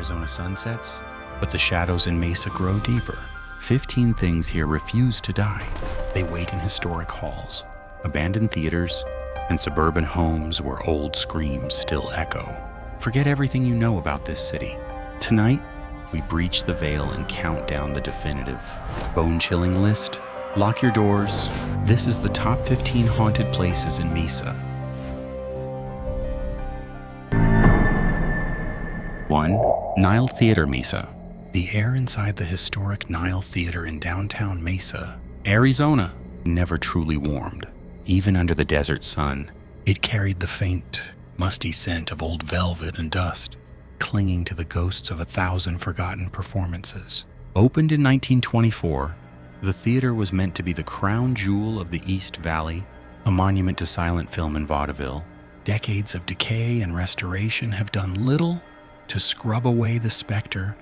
Arizona sun sets, but the shadows in Mesa grow deeper. 15 things here refuse to die. They wait in historic halls, abandoned theaters, and suburban homes where old screams still echo. Forget everything you know about this city. Tonight, we breach the veil and count down the definitive, bone-chilling list. Lock your doors. This is the top 15 haunted places in Mesa. 1. Nile Theater, Mesa. The air inside the historic Nile Theater in downtown Mesa, Arizona, never truly warmed. Even under the desert sun, it carried the faint, musty scent of old velvet and dust, clinging to the ghosts of 1,000 forgotten performances. Opened in 1924, the theater was meant to be the crown jewel of the East Valley, a monument to silent film and vaudeville. Decades of decay and restoration have done little to scrub away the specter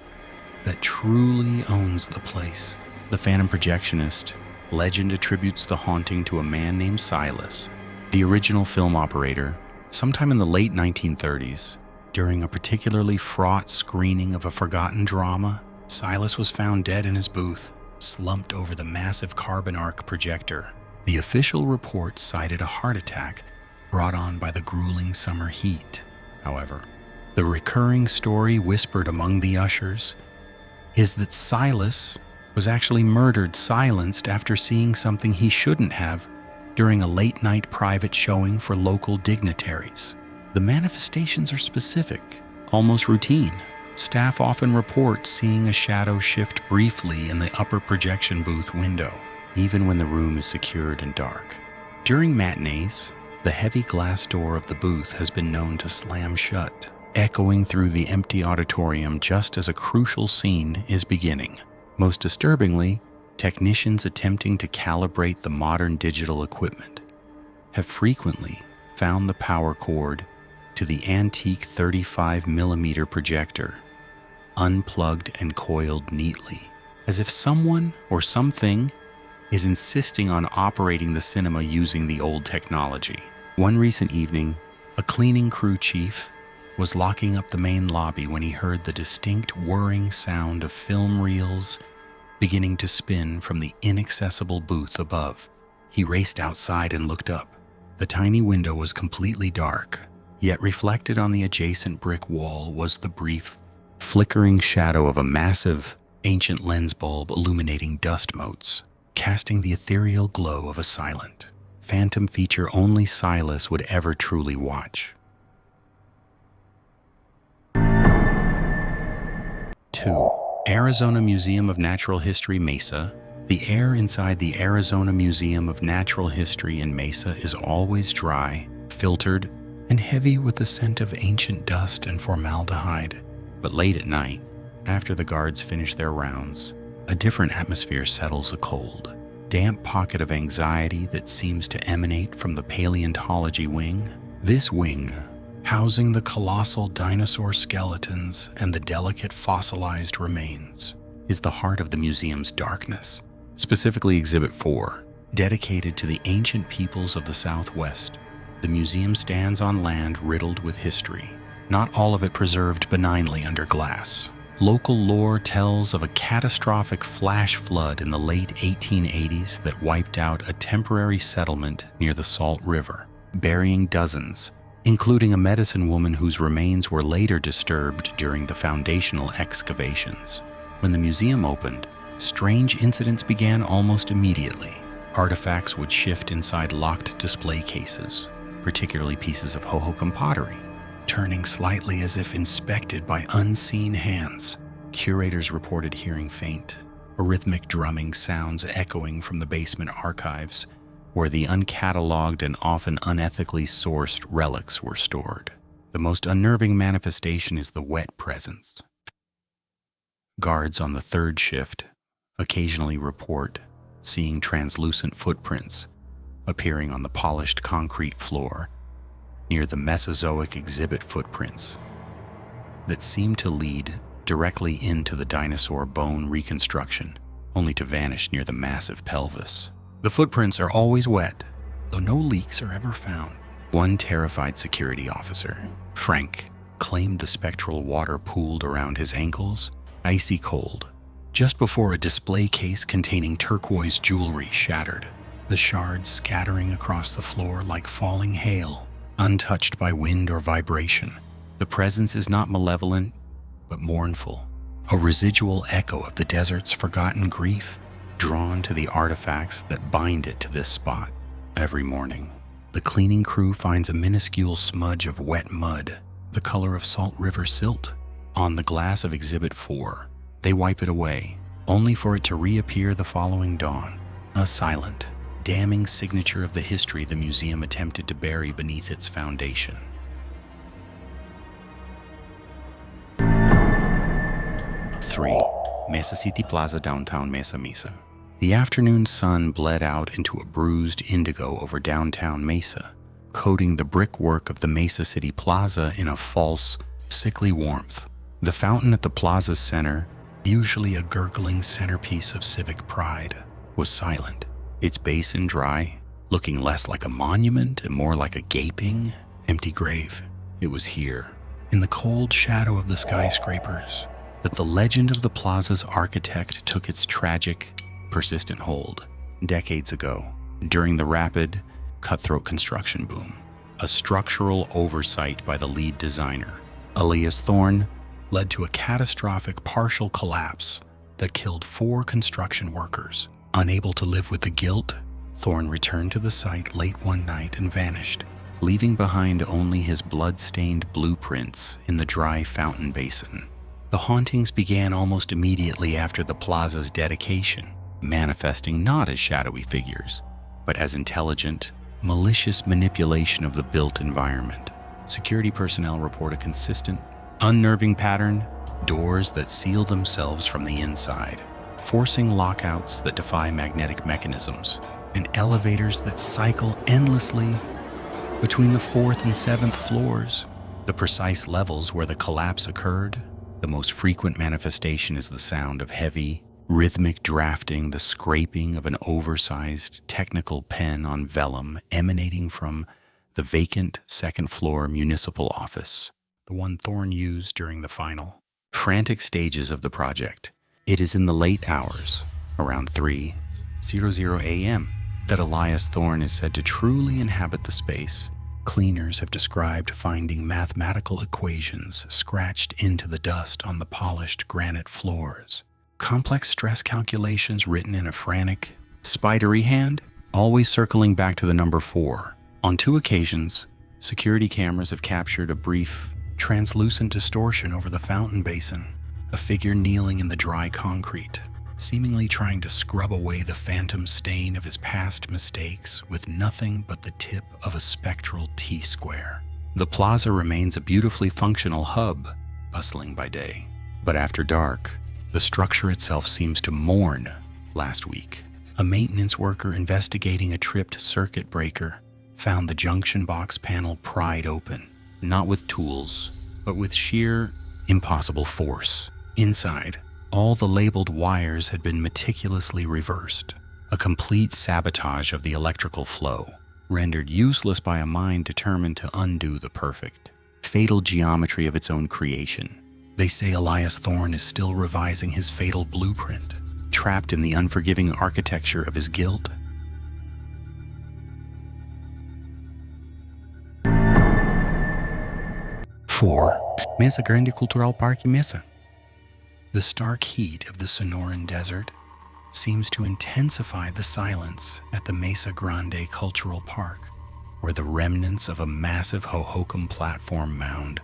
that truly owns the place. The Phantom Projectionist legend attributes the haunting to a man named Silas, the original film operator. Sometime in the late 1930s, during a particularly fraught screening of a forgotten drama, Silas was found dead in his booth, slumped over the massive carbon arc projector. The official report cited a heart attack brought on by the grueling summer heat. However, the recurring story whispered among the ushers is that Silas was actually murdered silenced after seeing something he shouldn't have during a late-night private showing for local dignitaries. The manifestations are specific, almost routine. Staff often report seeing a shadow shift briefly in the upper projection booth window, even when the room is secured and dark. During matinees, the heavy glass door of the booth has been known to slam shut, echoing through the empty auditorium just as a crucial scene is beginning. Most disturbingly, technicians attempting to calibrate the modern digital equipment have frequently found the power cord to the antique 35mm projector unplugged and coiled neatly, as if someone or something is insisting on operating the cinema using the old technology. One recent evening, a cleaning crew chief was locking up the main lobby when he heard the distinct whirring sound of film reels beginning to spin from the inaccessible booth above. He raced outside and looked up. The tiny window was completely dark, yet reflected on the adjacent brick wall was the brief, flickering shadow of a massive, ancient lens bulb illuminating dust motes, casting the ethereal glow of a silent, phantom feature only Silas would ever truly watch. 2. Arizona Museum of Natural History, Mesa. The air inside the Arizona Museum of Natural History in Mesa is always dry, filtered, and heavy with the scent of ancient dust and formaldehyde. But late at night, after the guards finish their rounds, a different atmosphere settles, a cold, damp pocket of anxiety that seems to emanate from the paleontology wing. This wing, housing the colossal dinosaur skeletons and the delicate fossilized remains, is the heart of the museum's darkness. Specifically Exhibit 4, dedicated to the ancient peoples of the Southwest. The museum stands on land riddled with history, not all of it preserved benignly under glass. Local lore tells of a catastrophic flash flood in the late 1880s that wiped out a temporary settlement near the Salt River, burying dozens, including a medicine woman whose remains were later disturbed during the foundational excavations. When the museum opened, strange incidents began almost immediately. Artifacts would shift inside locked display cases, particularly pieces of Hohokam pottery, turning slightly as if inspected by unseen hands. Curators reported hearing faint, rhythmic drumming sounds echoing from the basement archives, where the uncatalogued and often unethically sourced relics were stored. The most unnerving manifestation is the wet presence. Guards on the third shift occasionally report seeing translucent footprints appearing on the polished concrete floor near the Mesozoic exhibit footprints that seem to lead directly into the dinosaur bone reconstruction, only to vanish near the massive pelvis. The footprints are always wet, though no leaks are ever found. One terrified security officer, Frank, claimed the spectral water pooled around his ankles, icy cold, just before a display case containing turquoise jewelry shattered, the shards scattering across the floor like falling hail, untouched by wind or vibration. The presence is not malevolent, but mournful, a residual echo of the desert's forgotten grief, drawn to the artifacts that bind it to this spot. Every morning, the cleaning crew finds a minuscule smudge of wet mud, the color of Salt River silt, on the glass of Exhibit 4. They wipe it away, only for it to reappear the following dawn, a silent, damning signature of the history the museum attempted to bury beneath its foundation. 3. Mesa City Plaza, downtown Mesa. The afternoon sun bled out into a bruised indigo over downtown Mesa, coating the brickwork of the Mesa City Plaza in a false, sickly warmth. The fountain at the plaza's center, usually a gurgling centerpiece of civic pride, was silent, its basin dry, looking less like a monument and more like a gaping, empty grave. It was here, in the cold shadow of the skyscrapers, that the legend of the plaza's architect took its tragic, persistent hold. Decades ago, during the rapid, cutthroat construction boom, a structural oversight by the lead designer, Elias Thorne, led to a catastrophic partial collapse that killed 4 construction workers. Unable to live with the guilt, Thorne returned to the site late one night and vanished, leaving behind only his blood-stained blueprints in the dry fountain basin. The hauntings began almost immediately after the plaza's dedication, manifesting not as shadowy figures, but as intelligent, malicious manipulation of the built environment. Security personnel report a consistent, unnerving pattern: doors that seal themselves from the inside, forcing lockouts that defy magnetic mechanisms, and elevators that cycle endlessly between the 4th and 7th floors. The precise levels where the collapse occurred, the most frequent manifestation is the sound of heavy, rhythmic drafting, the scraping of an oversized technical pen on vellum emanating from the vacant 2nd floor municipal office, the one Thorne used during the final, frantic stages of the project. It is in the late hours, around 3:00 a.m., that Elias Thorne is said to truly inhabit the space. Cleaners have described finding mathematical equations scratched into the dust on the polished granite floors, complex stress calculations written in a frantic, spidery hand, always circling back to the number 4. On 2 occasions, security cameras have captured a brief, translucent distortion over the fountain basin, a figure kneeling in the dry concrete, seemingly trying to scrub away the phantom stain of his past mistakes with nothing but the tip of a spectral T-square. The plaza remains a beautifully functional hub, bustling by day. But after dark, the structure itself seems to mourn. Last week, a maintenance worker investigating a tripped circuit breaker found the junction box panel pried open, not with tools, but with sheer, impossible force. Inside, all the labeled wires had been meticulously reversed, a complete sabotage of the electrical flow, rendered useless by a mind determined to undo the perfect, fatal geometry of its own creation. They say Elias Thorne is still revising his fatal blueprint, trapped in the unforgiving architecture of his guilt. Mesa Grande Cultural Parque Mesa. The stark heat of the Sonoran Desert seems to intensify the silence at the Mesa Grande Cultural Park, where the remnants of a massive Hohokam platform mound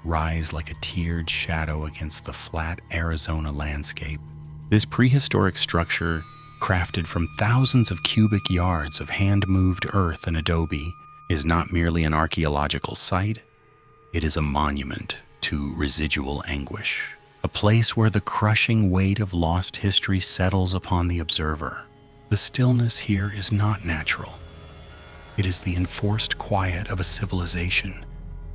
rise like a tiered shadow against the flat Arizona landscape. This prehistoric structure, crafted from thousands of cubic yards of hand-moved earth and adobe, is not merely an archaeological site, it is a monument to residual anguish. A place where the crushing weight of lost history settles upon the observer. The stillness here is not natural. It is the enforced quiet of a civilization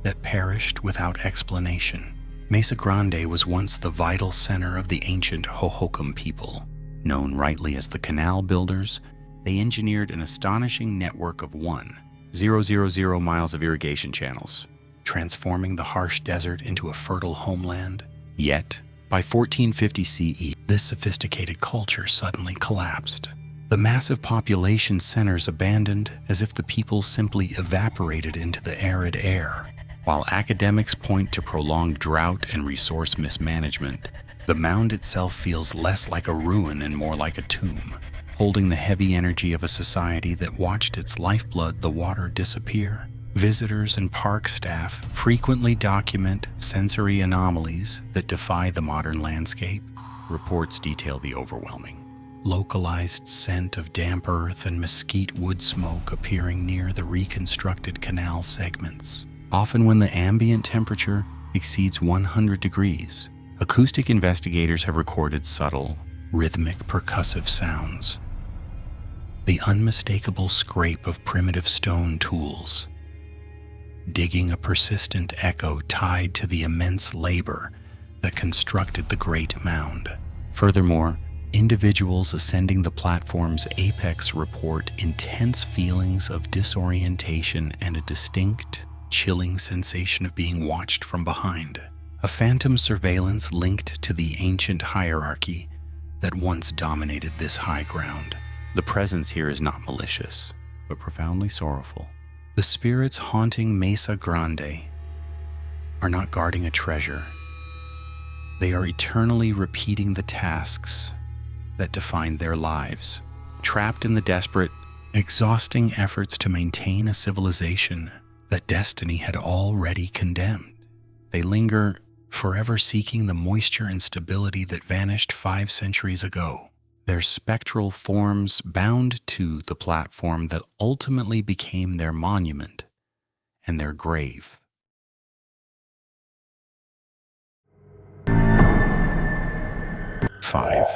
that perished without explanation. Mesa Grande was once the vital center of the ancient Hohokam people. Known rightly as the Canal Builders, they engineered an astonishing network of 1,000 miles of irrigation channels, transforming the harsh desert into a fertile homeland. Yet, by 1450 CE, this sophisticated culture suddenly collapsed. The massive population centers abandoned as if the people simply evaporated into the arid air. While academics point to prolonged drought and resource mismanagement, the mound itself feels less like a ruin and more like a tomb, holding the heavy energy of a society that watched its lifeblood, the water, disappear. Visitors and park staff frequently document sensory anomalies that defy the modern landscape. Reports detail the overwhelming, localized scent of damp earth and mesquite wood smoke appearing near the reconstructed canal segments. Often when the ambient temperature exceeds 100 degrees, acoustic investigators have recorded subtle, rhythmic, percussive sounds. The unmistakable scrape of primitive stone tools, digging a persistent echo tied to the immense labor that constructed the great mound. Furthermore, individuals ascending the platform's apex report intense feelings of disorientation and a distinct, chilling sensation of being watched from behind. A phantom surveillance linked to the ancient hierarchy that once dominated this high ground. The presence here is not malicious, but profoundly sorrowful. The spirits haunting Mesa Grande are not guarding a treasure. They are eternally repeating the tasks that define their lives, trapped in the desperate, exhausting efforts to maintain a civilization that destiny had already condemned. They linger, forever seeking the moisture and stability that vanished 5 centuries ago. Their spectral forms bound to the platform that ultimately became their monument and their grave. Five,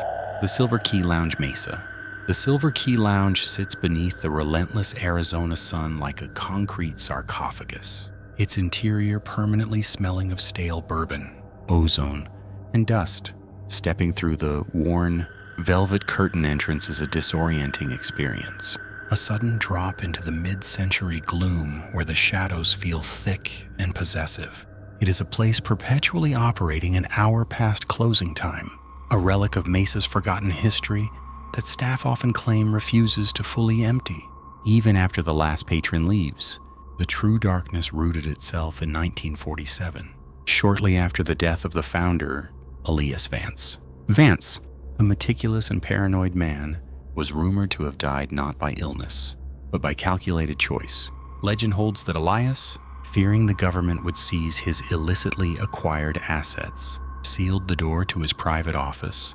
the Silver Key Lounge Mesa. The Silver Key Lounge sits beneath the relentless Arizona sun like a concrete sarcophagus, its interior permanently smelling of stale bourbon, ozone, and dust. Stepping through the worn, velvet curtain entrance is a disorienting experience. A sudden drop into the mid-century gloom where the shadows feel thick and possessive. It is a place perpetually operating an hour past closing time, a relic of Mesa's forgotten history that staff often claim refuses to fully empty. Even after the last patron leaves, the true darkness rooted itself in 1947, shortly after the death of the founder, Elias Vance. Vance, a meticulous and paranoid man, was rumored to have died not by illness, but by calculated choice. Legend holds that Elias, fearing the government would seize his illicitly acquired assets, sealed the door to his private office,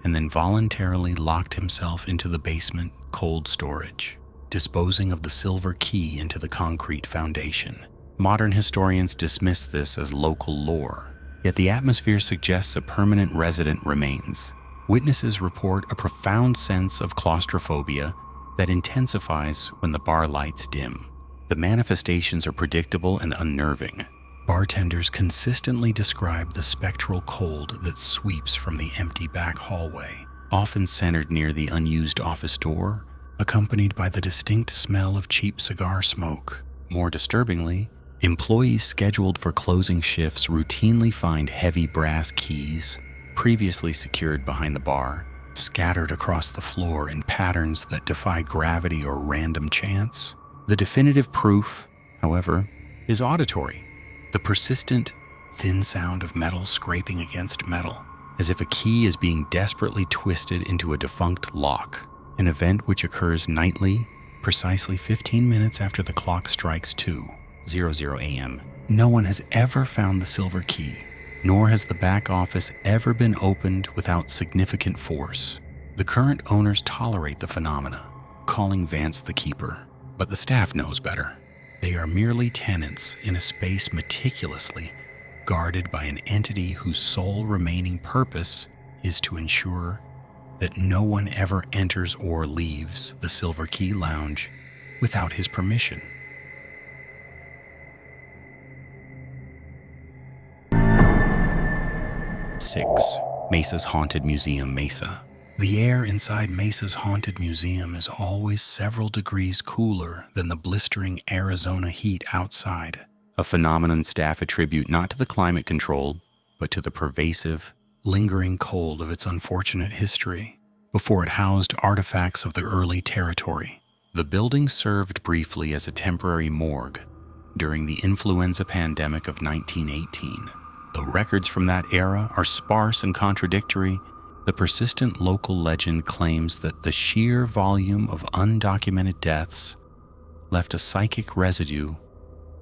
and then voluntarily locked himself into the basement cold storage, disposing of the silver key into the concrete foundation. Modern historians dismiss this as local lore, yet the atmosphere suggests a permanent resident remains. Witnesses report a profound sense of claustrophobia that intensifies when the bar lights dim. The manifestations are predictable and unnerving. Bartenders consistently describe the spectral cold that sweeps from the empty back hallway, often centered near the unused office door, accompanied by the distinct smell of cheap cigar smoke. More disturbingly, employees scheduled for closing shifts routinely find heavy brass keys, previously secured behind the bar, scattered across the floor in patterns that defy gravity or random chance. The definitive proof, however, is auditory. The persistent, thin sound of metal scraping against metal, as if a key is being desperately twisted into a defunct lock, an event which occurs nightly, precisely 15 minutes after the clock strikes 2:00 a.m. No one has ever found the silver key, nor has the back office ever been opened without significant force. The current owners tolerate the phenomena, calling Vance the keeper, but the staff knows better. They are merely tenants in a space meticulously guarded by an entity whose sole remaining purpose is to ensure that no one ever enters or leaves the Silver Key Lounge without his permission. Six, Mesa's Haunted Museum, Mesa. The air inside Mesa's Haunted Museum is always several degrees cooler than the blistering Arizona heat outside. a phenomenon staff attribute not to the climate control, but to the pervasive, lingering cold of its unfortunate history. Before it housed artifacts of the early territory, the building served briefly as a temporary morgue during the influenza pandemic of 1918. Though records from that era are sparse and contradictory, the persistent local legend claims that the sheer volume of undocumented deaths left a psychic residue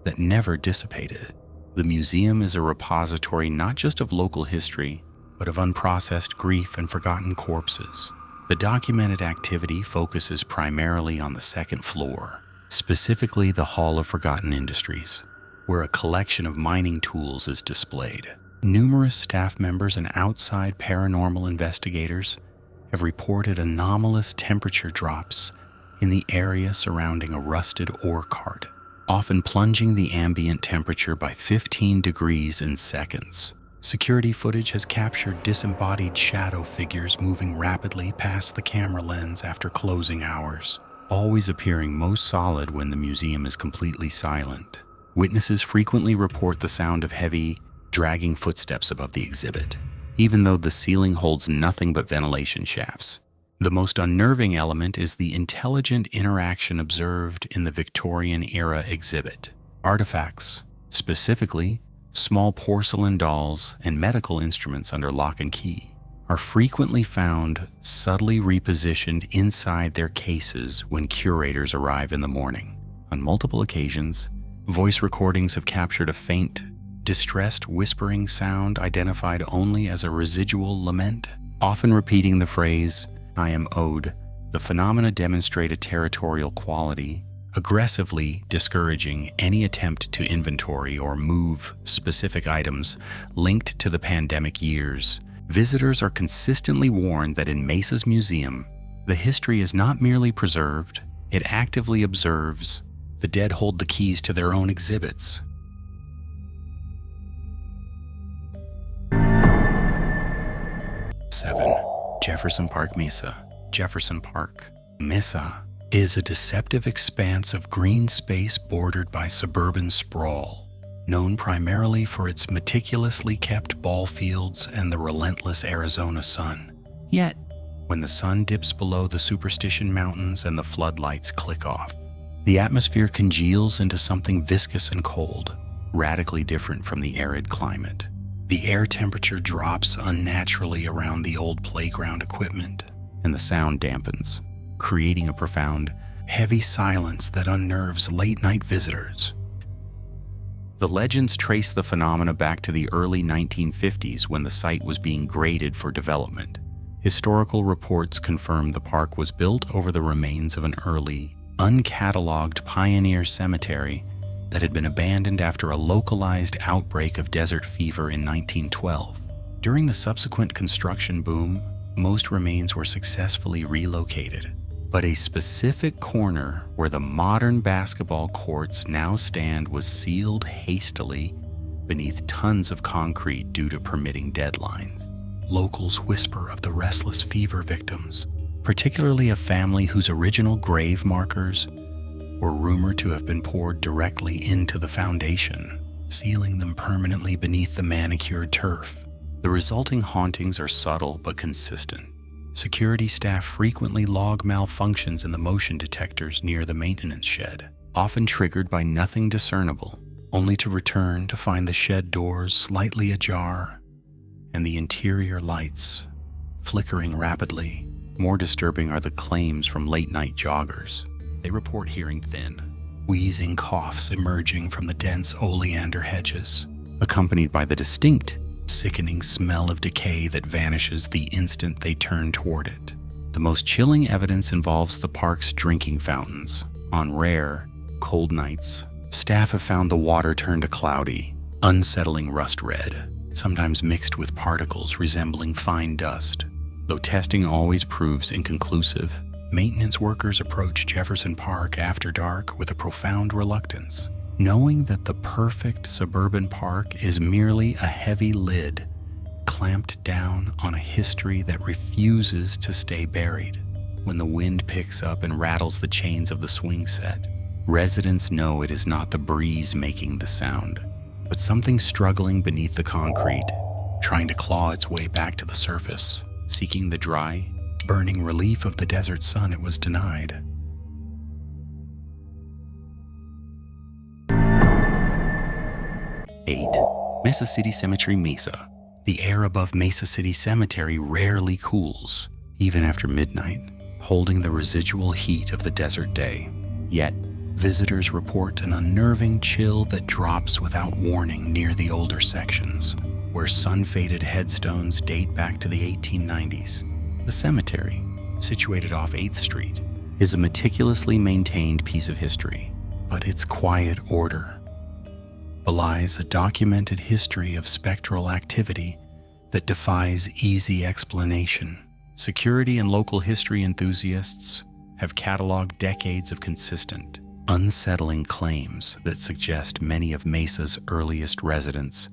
that never dissipated. The museum is a repository not just of local history, but of unprocessed grief and forgotten corpses. The documented activity focuses primarily on the second floor, specifically the Hall of Forgotten Industries, where a collection of mining tools is displayed. Numerous staff members and outside paranormal investigators have reported anomalous temperature drops in the area surrounding a rusted ore cart, often plunging the ambient temperature by 15 degrees in seconds. Security footage has captured disembodied shadow figures moving rapidly past the camera lens after closing hours, always appearing most solid when the museum is completely silent. Witnesses frequently report the sound of heavy, dragging footsteps above the exhibit, even though the ceiling holds nothing but ventilation shafts. The most unnerving element is the intelligent interaction observed in the Victorian-era exhibit. Artifacts, specifically small porcelain dolls and medical instruments under lock and key, are frequently found subtly repositioned inside their cases when curators arrive in the morning. On multiple occasions, voice recordings have captured a faint, distressed whispering sound identified only as a residual lament, often repeating the phrase, "I am owed." The phenomena demonstrate a territorial quality, aggressively discouraging any attempt to inventory or move specific items linked to the pandemic years. Visitors are consistently warned that in Mesa's museum, the history is not merely preserved, it actively observes. The dead hold the keys to their own exhibits. Jefferson Park, Mesa. Jefferson Park, Mesa is a deceptive expanse of green space bordered by suburban sprawl, known primarily for its meticulously kept ball fields and the relentless Arizona sun. Yet, when the sun dips below the Superstition Mountains and the floodlights click off, the atmosphere congeals into something viscous and cold, radically different from the arid climate. The air temperature drops unnaturally around the old playground equipment, and the sound dampens, creating a profound, heavy silence that unnerves late-night visitors. The legends trace the phenomena back to the early 1950s when the site was being graded for development. Historical reports confirm the park was built over the remains of an early, uncatalogued pioneer cemetery that had been abandoned after a localized outbreak of desert fever in 1912. During the subsequent construction boom, most remains were successfully relocated, but a specific corner where the modern basketball courts now stand was sealed hastily beneath tons of concrete due to permitting deadlines. Locals whisper of the restless fever victims, particularly a family whose original grave markers were rumored to have been poured directly into the foundation, sealing them permanently beneath the manicured turf. The resulting hauntings are subtle but consistent. Security staff frequently log malfunctions in the motion detectors near the maintenance shed, often triggered by nothing discernible, only to return to find the shed doors slightly ajar and the interior lights flickering rapidly. More disturbing are the claims from late-night joggers. They report hearing thin, wheezing coughs emerging from the dense oleander hedges, accompanied by the distinct, sickening smell of decay that vanishes the instant they turn toward it. The most chilling evidence involves the park's drinking fountains. On rare, cold nights, staff have found the water turn to cloudy, unsettling rust red, sometimes mixed with particles resembling fine dust. Though testing always proves inconclusive, maintenance workers approach Jefferson Park after dark with a profound reluctance, knowing that the perfect suburban park is merely a heavy lid clamped down on a history that refuses to stay buried. When the wind picks up and rattles the chains of the swing set, Residents know it is not the breeze making the sound, but something struggling beneath the concrete, trying to claw its way back to the surface, seeking the dry, burning relief of the desert sun it was denied. Eight, Mesa City Cemetery, Mesa. The air above Mesa City Cemetery rarely cools, even after midnight, holding the residual heat of the desert day. Yet, visitors report an unnerving chill that drops without warning near the older sections, where sun-faded headstones date back to the 1890s. The cemetery, situated off 8th Street, is a meticulously maintained piece of history, but its quiet order belies a documented history of spectral activity that defies easy explanation. Security and local history enthusiasts have cataloged decades of consistent, unsettling claims that suggest many of Mesa's earliest residents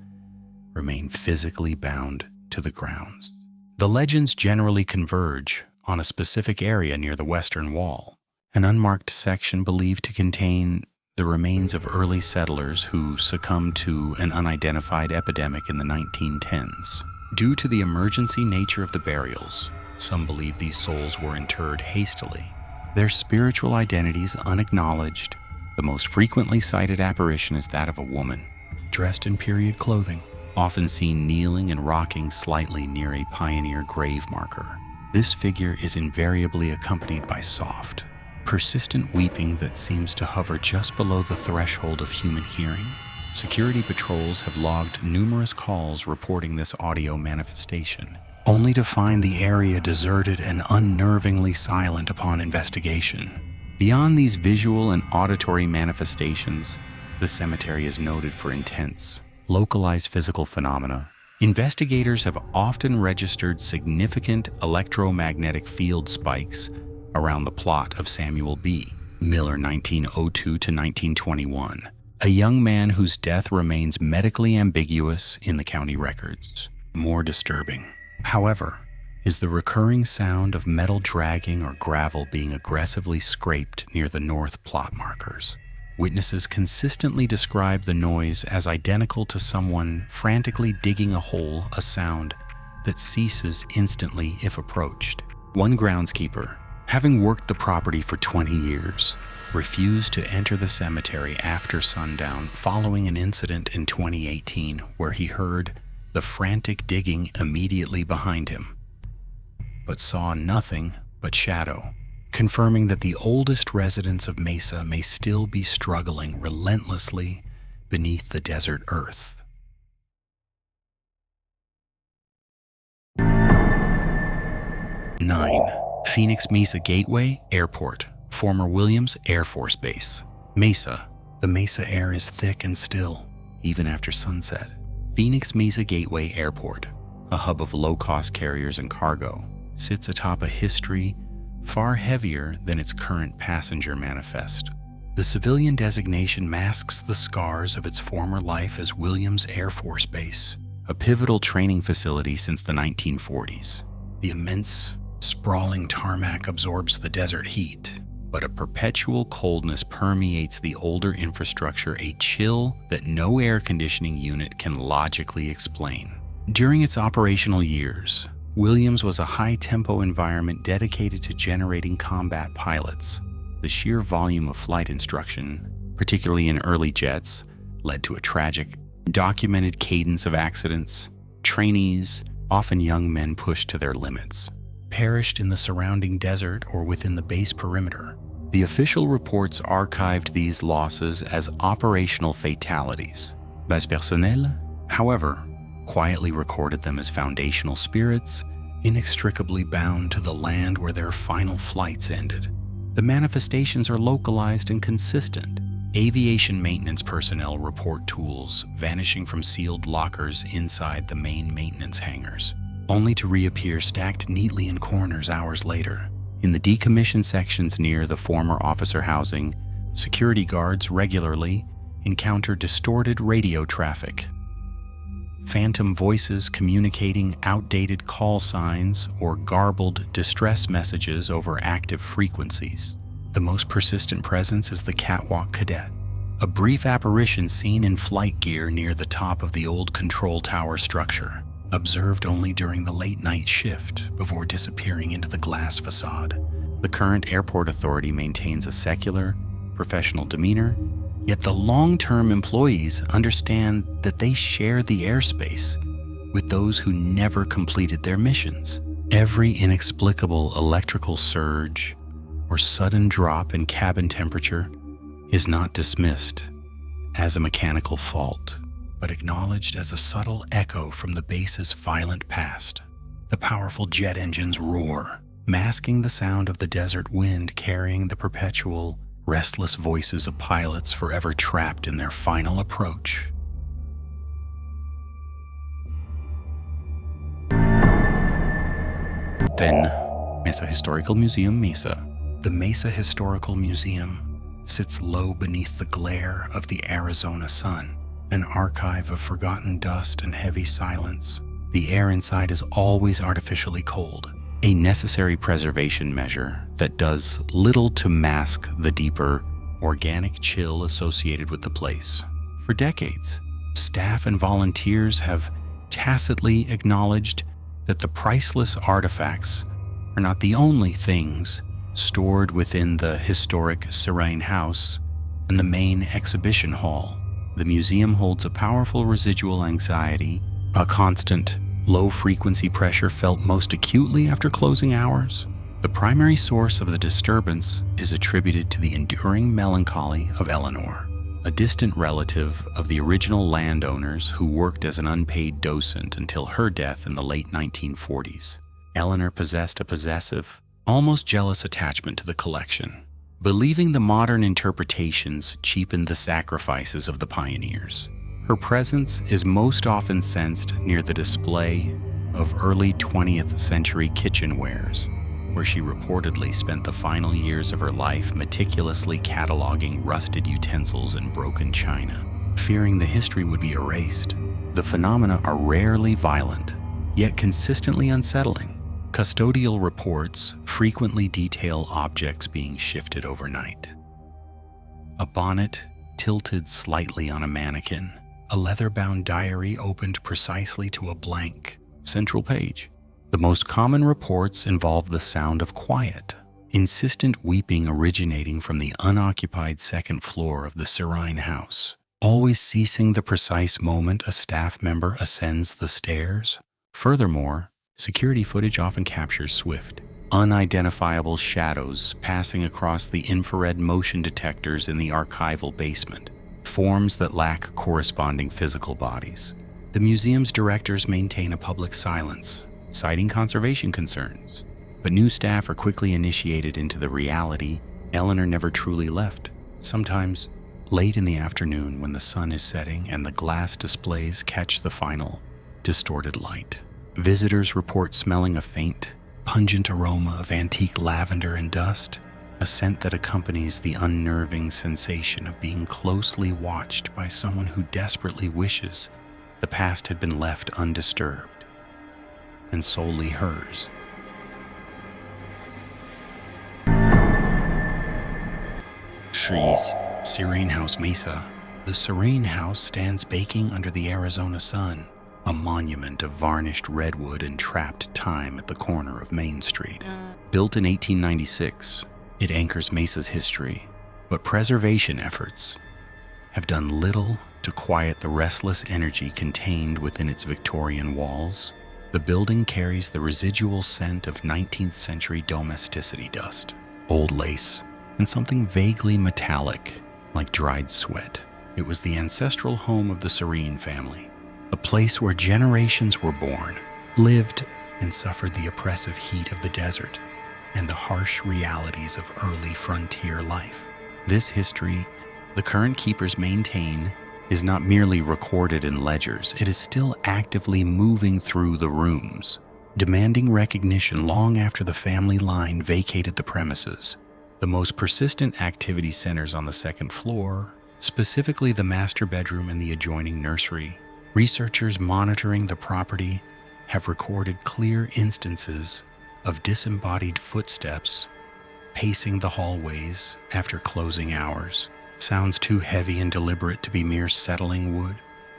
remain physically bound to the grounds. The legends generally converge on a specific area near the western wall, an unmarked section believed to contain the remains of early settlers who succumbed to an unidentified epidemic in the 1910s. Due to the emergency nature of the burials, some believe these souls were interred hastily, their spiritual identities unacknowledged. The most frequently cited apparition is that of a woman, dressed in period clothing, often seen kneeling and rocking slightly near a pioneer grave marker. This figure is invariably accompanied by soft, persistent weeping that seems to hover just below the threshold of human hearing. Security patrols have logged numerous calls reporting this audio manifestation, only to find the area deserted and unnervingly silent upon investigation. Beyond these visual and auditory manifestations, the cemetery is noted for intense, localized physical phenomena. Investigators have often registered significant electromagnetic field spikes around the plot of Samuel B. Miller, 1902 to 1921, a young man whose death remains medically ambiguous in the county records. More disturbing, however, is the recurring sound of metal dragging or gravel being aggressively scraped near the north plot markers. Witnesses consistently describe the noise as identical to someone frantically digging a hole, a sound that ceases instantly if approached. One groundskeeper, having worked the property for 20 years, refused to enter the cemetery after sundown following an incident in 2018 where he heard the frantic digging immediately behind him, but saw nothing but shadow, confirming that the oldest residents of Mesa may still be struggling relentlessly beneath the desert earth. Nine, Phoenix Mesa Gateway Airport, former Williams Air Force Base. Mesa. The Mesa air is thick and still, even after sunset. Phoenix Mesa Gateway Airport, a hub of low-cost carriers and cargo, sits atop a history far heavier than its current passenger manifest. The civilian designation masks the scars of its former life as Williams Air Force Base, a pivotal training facility since the 1940s. The immense, sprawling tarmac absorbs the desert heat, but a perpetual coldness permeates the older infrastructure, a chill that no air conditioning unit can logically explain. During its operational years, Williams was a high-tempo environment dedicated to generating combat pilots. The sheer volume of flight instruction, particularly in early jets, led to a tragic, documented cadence of accidents. Trainees, often young men pushed to their limits, perished in the surrounding desert or within the base perimeter. The official reports archived these losses as operational fatalities. Base personnel, however, quietly recorded them as foundational spirits, inextricably bound to the land where their final flights ended. The manifestations are localized and consistent. Aviation maintenance personnel report tools vanishing from sealed lockers inside the main maintenance hangars, only to reappear stacked neatly in corners hours later. In the decommissioned sections near the former officer housing, security guards regularly encounter distorted radio traffic, phantom voices communicating outdated call signs or garbled distress messages over active frequencies. The most persistent presence is the catwalk cadet, a brief apparition seen in flight gear near the top of the old control tower structure, observed only during the late-night shift before disappearing into the glass facade. The current airport authority maintains a secular, professional demeanor, yet the long-term employees understand that they share the airspace with those who never completed their missions. Every inexplicable electrical surge or sudden drop in cabin temperature is not dismissed as a mechanical fault, but acknowledged as a subtle echo from the base's violent past. The powerful jet engines roar, masking the sound of the desert wind carrying the perpetual, restless voices of pilots forever trapped in their final approach. Then, Mesa Historical Museum, Mesa. The Mesa Historical Museum sits low beneath the glare of the Arizona sun, an archive of forgotten dust and heavy silence. The air inside is always artificially cold, a necessary preservation measure that does little to mask the deeper, organic chill associated with the place. For decades, staff and volunteers have tacitly acknowledged that the priceless artifacts are not the only things stored within the historic Serene House and the main exhibition hall. The museum holds a powerful residual anxiety, a constant low-frequency pressure felt most acutely after closing hours. The primary source of the disturbance is attributed to the enduring melancholy of Eleanor, a distant relative of the original landowners who worked as an unpaid docent until her death in the late 1940s. Eleanor possessed a possessive, almost jealous attachment to the collection, believing the modern interpretations cheapened the sacrifices of the pioneers. Her presence is most often sensed near the display of early 20th century kitchenwares, where she reportedly spent the final years of her life meticulously cataloging rusted utensils and broken china, fearing the history would be erased. The phenomena are rarely violent, yet consistently unsettling. Custodial reports frequently detail objects being shifted overnight. A bonnet tilted slightly on a mannequin, a leather-bound diary opened precisely to a blank central page. The most common reports involve the sound of quiet, insistent weeping originating from the unoccupied second floor of the Serene House, always ceasing the precise moment a staff member ascends the stairs. Furthermore, security footage often captures swift, unidentifiable shadows passing across the infrared motion detectors in the archival basement, forms that lack corresponding physical bodies. The museum's directors maintain a public silence, citing conservation concerns, but new staff are quickly initiated into the reality Eleanor never truly left. Sometimes, late in the afternoon when the sun is setting and the glass displays catch the final, distorted light, visitors report smelling a faint, pungent aroma of antique lavender and dust, a scent that accompanies the unnerving sensation of being closely watched by someone who desperately wishes the past had been left undisturbed and solely hers. Trees. Serene House, Mesa. The Serene House stands baking under the Arizona sun, a monument of varnished redwood and trapped time at the corner of Main Street. Built in 1896, it anchors Mesa's history, but preservation efforts have done little to quiet the restless energy contained within its Victorian walls. The building carries the residual scent of 19th century domesticity dust, old lace, and something vaguely metallic like dried sweat. It was the ancestral home of the Serene family, a place where generations were born, lived, and suffered the oppressive heat of the desert and the harsh realities of early frontier life. This history, the current keepers maintain, is not merely recorded in ledgers, it is still actively moving through the rooms, demanding recognition long after the family line vacated the premises. The most persistent activity centers on the second floor, specifically the master bedroom and the adjoining nursery. Researchers monitoring the property have recorded clear instances of disembodied footsteps pacing the hallways after closing hours, sounds too heavy and deliberate to be mere settling wood.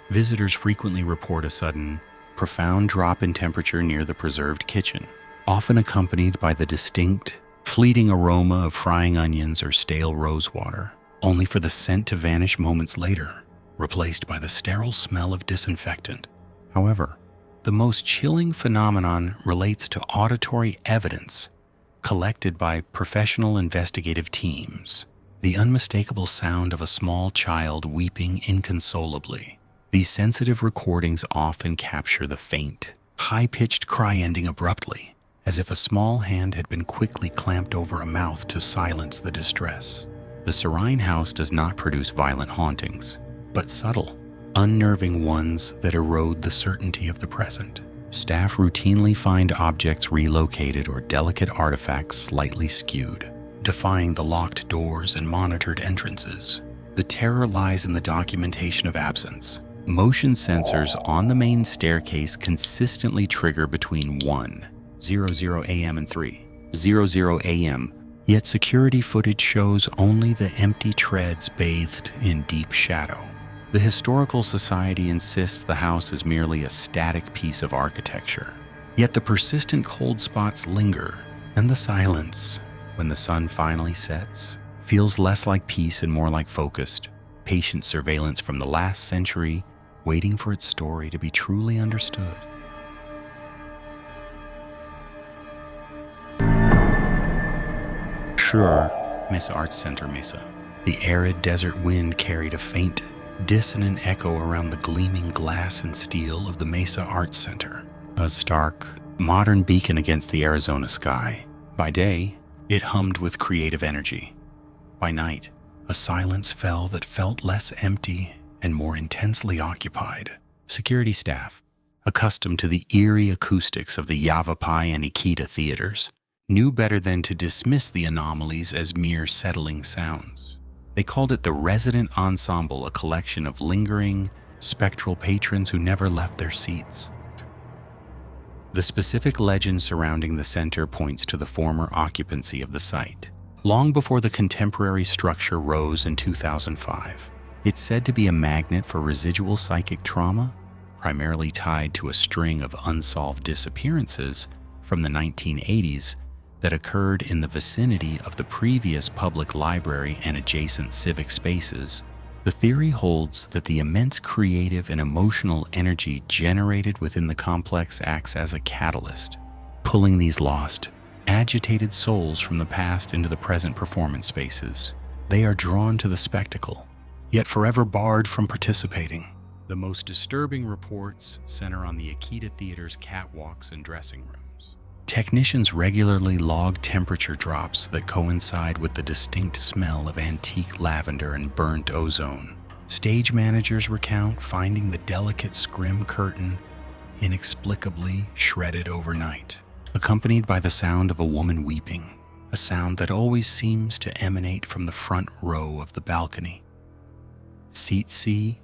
Visitors frequently report a sudden, profound drop in temperature near the preserved kitchen, often accompanied by the distinct, fleeting aroma of frying onions or stale rosewater, only for the scent to vanish moments later, replaced by the sterile smell of disinfectant. However, the most chilling phenomenon relates to auditory evidence collected by professional investigative teams, the unmistakable sound of a small child weeping inconsolably. These sensitive recordings often capture the faint, high-pitched cry ending abruptly, as if a small hand had been quickly clamped over a mouth to silence the distress. The serene house does not produce violent hauntings, but subtle, unnerving ones that erode the certainty of the present. Staff routinely find objects relocated or delicate artifacts slightly skewed, defying the locked doors and monitored entrances. The terror lies in the documentation of absence. Motion sensors on the main staircase consistently trigger between 1:00 a.m. and 3:00 a.m., yet security footage shows only the empty treads bathed in deep shadow. The Historical Society insists the house is merely a static piece of architecture, yet the persistent cold spots linger, and the silence, when the sun finally sets, feels less like peace and more like focused, patient surveillance from the last century, waiting for its story to be truly understood. Sure, Mesa Arts Center, Mesa. The arid desert wind carried a faint, dissonant echo around the gleaming glass and steel of the Mesa Arts Center, a stark, modern beacon against the Arizona sky. By day, it hummed with creative energy. By night, a silence fell that felt less empty and more intensely occupied. Security staff, accustomed to the eerie acoustics of the Yavapai and Ikeda theaters, knew better than to dismiss the anomalies as mere settling sounds. They called it the Resident Ensemble, a collection of lingering, spectral patrons who never left their seats. The specific legend surrounding the center points to the former occupancy of the site. Long before the contemporary structure rose in 2005, it's said to be a magnet for residual psychic trauma, primarily tied to a string of unsolved disappearances from the 1980s that occurred in the vicinity of the previous public library and adjacent civic spaces. The theory holds that the immense creative and emotional energy generated within the complex acts as a catalyst, pulling these lost, agitated souls from the past into the present performance spaces. They are drawn to the spectacle, yet forever barred from participating. The most disturbing reports center on the Ikeda Theater's catwalks and dressing rooms. Technicians regularly log temperature drops that coincide with the distinct smell of antique lavender and burnt ozone. Stage managers recount finding the delicate scrim curtain inexplicably shredded overnight, accompanied by the sound of a woman weeping, a sound that always seems to emanate from the front row of the balcony. Seat C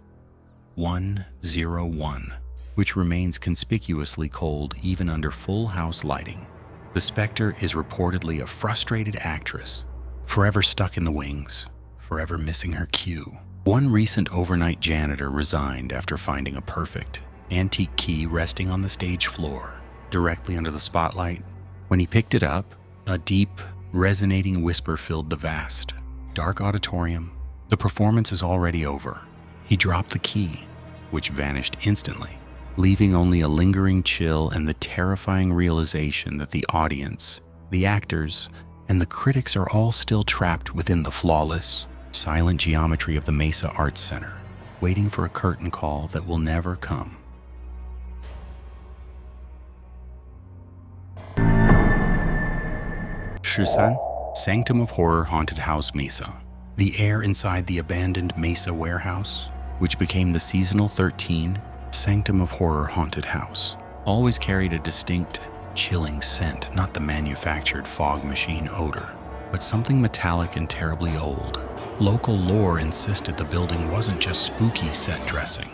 101, which remains conspicuously cold even under full house lighting. The specter is reportedly a frustrated actress, forever stuck in the wings, forever missing her cue. One recent overnight janitor resigned after finding a perfect, antique key resting on the stage floor, directly under the spotlight. When he picked it up, a deep, resonating whisper filled the vast, dark auditorium. The performance is already over. He dropped the key, which vanished instantly, leaving only a lingering chill and the terrifying realization that the audience, the actors, and the critics are all still trapped within the flawless, silent geometry of the Mesa Arts Center, waiting for a curtain call that will never come. Shusan, Sanctum of Horror Haunted House Mesa. The air inside the abandoned Mesa warehouse, which became the seasonal 13 Sanctum of Horror Haunted House, always carried a distinct, chilling scent, not the manufactured fog machine odor, but something metallic and terribly old. Local lore insisted the building wasn't just spooky set dressing.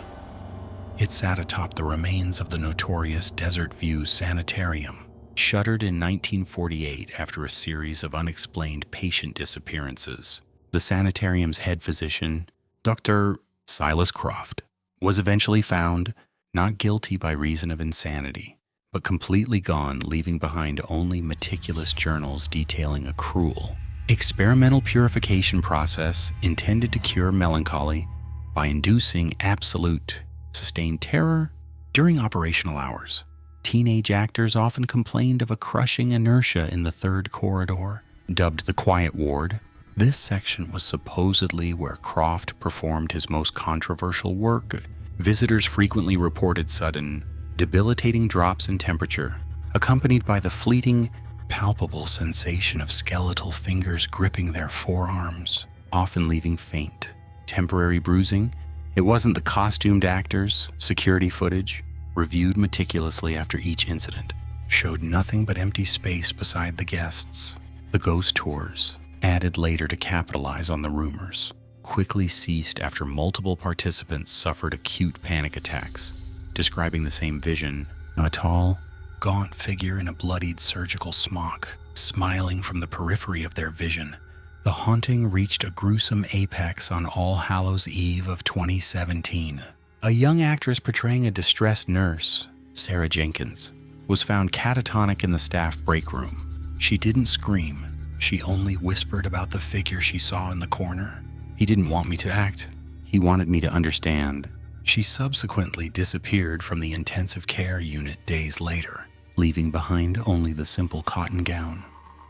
It sat atop the remains of the notorious Desert View Sanitarium, shuttered in 1948 after a series of unexplained patient disappearances. The sanitarium's head physician, Dr. Silas Croft, was eventually found not guilty by reason of insanity, but completely gone, leaving behind only meticulous journals detailing a cruel, experimental purification process intended to cure melancholy by inducing absolute, sustained terror during operational hours. Teenage actors often complained of a crushing inertia in the third corridor, dubbed the Quiet Ward. This section was supposedly where Croft performed his most controversial work. Visitors frequently reported sudden, debilitating drops in temperature, accompanied by the fleeting, palpable sensation of skeletal fingers gripping their forearms, often leaving faint, temporary bruising. It wasn't the costumed actors. Security footage, reviewed meticulously after each incident, showed nothing but empty space beside the guests. The ghost tours, added later to capitalize on the rumors, quickly ceased after multiple participants suffered acute panic attacks, describing the same vision: a tall, gaunt figure in a bloodied surgical smock, smiling from the periphery of their vision. The haunting reached a gruesome apex on All Hallows' Eve of 2017. A young actress portraying a distressed nurse, Sarah Jenkins, was found catatonic in the staff break room. She didn't scream. She only whispered about the figure she saw in the corner. He didn't want me to act. He wanted me to understand. She subsequently disappeared from the intensive care unit days later, leaving behind only the simple cotton gown.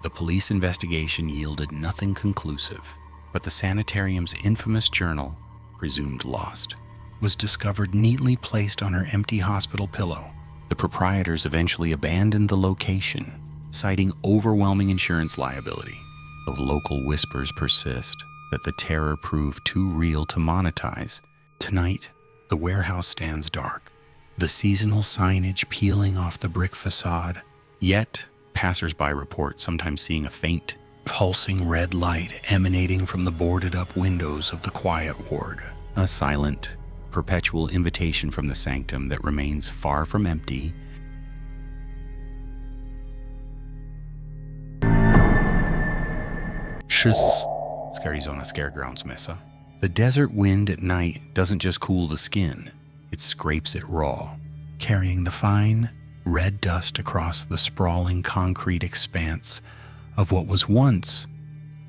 The police investigation yielded nothing conclusive, but the sanitarium's infamous journal, presumed lost, was discovered neatly placed on her empty hospital pillow. The proprietors eventually abandoned the location, citing overwhelming insurance liability, though local whispers persist that the terror proved too real to monetize. Tonight, the warehouse stands dark, the seasonal signage peeling off the brick facade. Yet, passers-by report sometimes seeing a faint, pulsing red light emanating from the boarded-up windows of the Quiet Ward, a silent, perpetual invitation from the sanctum that remains far from empty. Scarizona Scaregrounds, Mesa. The desert wind at night doesn't just cool the skin, it scrapes it raw, carrying the fine, red dust across the sprawling concrete expanse of what was once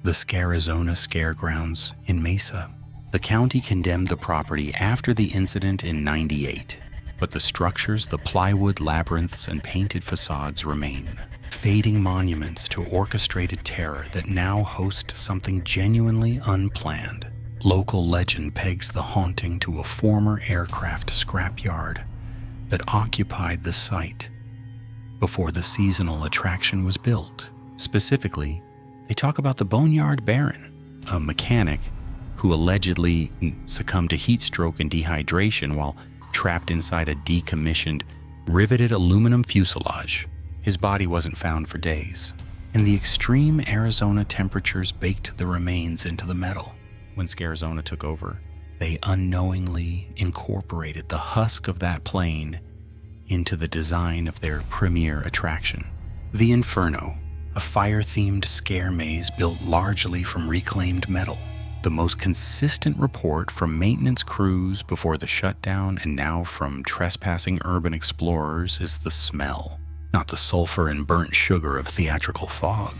the Scarizona Scaregrounds in Mesa. The county condemned the property after the incident in '98, but the structures, the plywood labyrinths, and painted facades remain, fading monuments to orchestrated terror that now host something genuinely unplanned. Local legend pegs the haunting to a former aircraft scrapyard that occupied the site before the seasonal attraction was built. Specifically, they talk about the Boneyard Baron, a mechanic who allegedly succumbed to heat stroke and dehydration while trapped inside a decommissioned, riveted aluminum fuselage. His body wasn't found for days, and the extreme Arizona temperatures baked the remains into the metal. When Scarizona took over, they unknowingly incorporated the husk of that plane into the design of their premier attraction. The Inferno, a fire-themed scare maze built largely from reclaimed metal. The most consistent report from maintenance crews before the shutdown and now from trespassing urban explorers is the smell. Not the sulfur and burnt sugar of theatrical fog,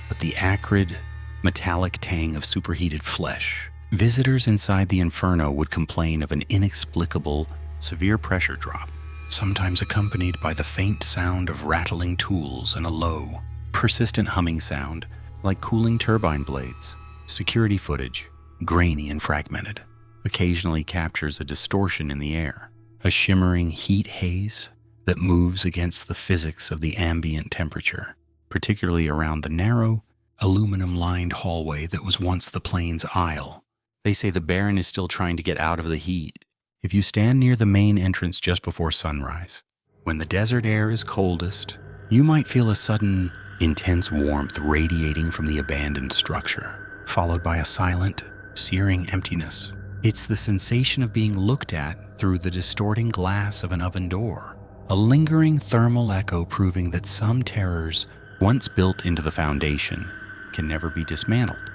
but the acrid, metallic tang of superheated flesh. Visitors inside the Inferno would complain of an inexplicable, severe pressure drop, sometimes accompanied by the faint sound of rattling tools and a low, persistent humming sound like cooling turbine blades. Security footage, grainy and fragmented, occasionally captures a distortion in the air, a shimmering heat haze that moves against the physics of the ambient temperature, particularly around the narrow, aluminum-lined hallway that was once the plane's aisle. They say the Baron is still trying to get out of the heat. If you stand near the main entrance just before sunrise, when the desert air is coldest, you might feel a sudden, intense warmth radiating from the abandoned structure, followed by a silent, searing emptiness. It's the sensation of being looked at through the distorting glass of an oven door, a lingering thermal echo proving that some terrors once built into the foundation can never be dismantled.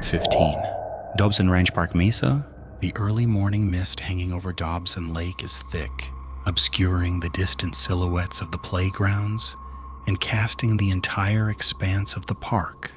15. Dobson Ranch Park, Mesa. The early morning mist hanging over Dobson Lake is thick, obscuring the distant silhouettes of the playgrounds and casting the entire expanse of the park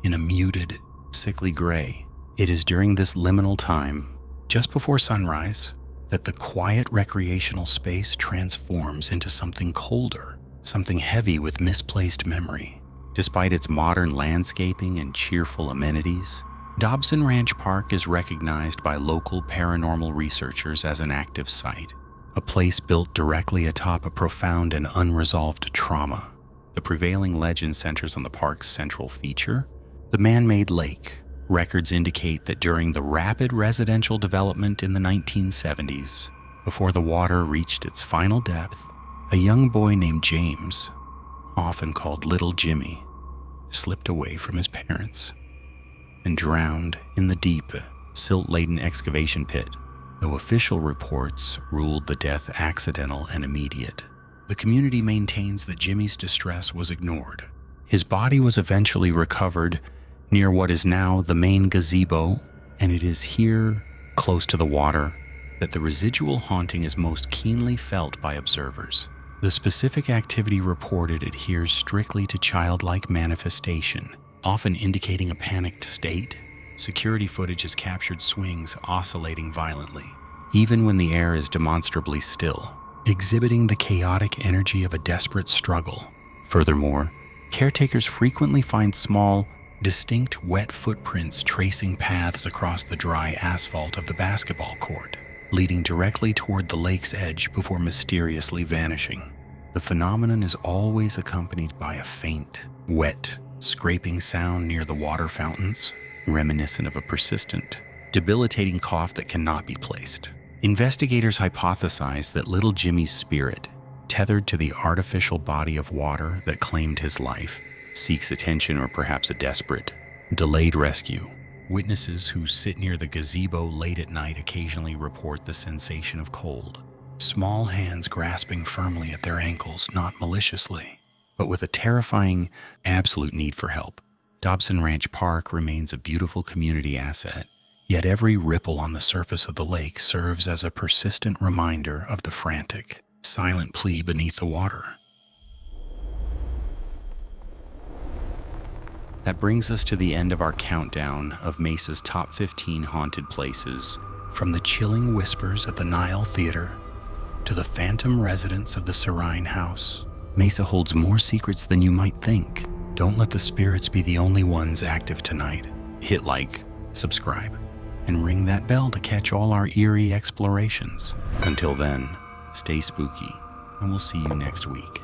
in a muted, sickly gray. It is during this liminal time, just before sunrise, that the quiet recreational space transforms into something colder, something heavy with misplaced memory. Despite its modern landscaping and cheerful amenities, Dobson Ranch Park is recognized by local paranormal researchers as an active site, a place built directly atop a profound and unresolved trauma. The prevailing legend centers on the park's central feature, the man-made lake. Records indicate that during the rapid residential development in the 1970s, before the water reached its final depth, a young boy named James, often called Little Jimmy, slipped away from his parents and drowned in the deep, silt-laden excavation pit. Though official reports ruled the death accidental and immediate, the community maintains that Jimmy's distress was ignored. His body was eventually recovered near what is now the main gazebo, and it is here, close to the water, that the residual haunting is most keenly felt by observers. The specific activity reported adheres strictly to childlike manifestation, often indicating a panicked state. Security footage has captured swings oscillating violently, even when the air is demonstrably still, exhibiting the chaotic energy of a desperate struggle. Furthermore, caretakers frequently find small, distinct wet footprints tracing paths across the dry asphalt of the basketball court, leading directly toward the lake's edge before mysteriously vanishing. The phenomenon is always accompanied by a faint, wet, scraping sound near the water fountains, reminiscent of a persistent, debilitating cough that cannot be placed. Investigators hypothesize that little Jimmy's spirit, tethered to the artificial body of water that claimed his life, seeks attention or perhaps a desperate, delayed rescue. Witnesses who sit near the gazebo late at night occasionally report the sensation of cold, small hands grasping firmly at their ankles, not maliciously, but with a terrifying, absolute need for help. Dobson Ranch Park remains a beautiful community asset, yet every ripple on the surface of the lake serves as a persistent reminder of the frantic, silent plea beneath the water. That brings us to the end of our countdown of Mesa's top 15 haunted places, from the chilling whispers at the Nile Theater to the phantom residence of the Serene House. Mesa holds more secrets than you might think. Don't let the spirits be the only ones active tonight. Hit like, subscribe, and ring that bell to catch all our eerie explorations. Until then, stay spooky, and we'll see you next week.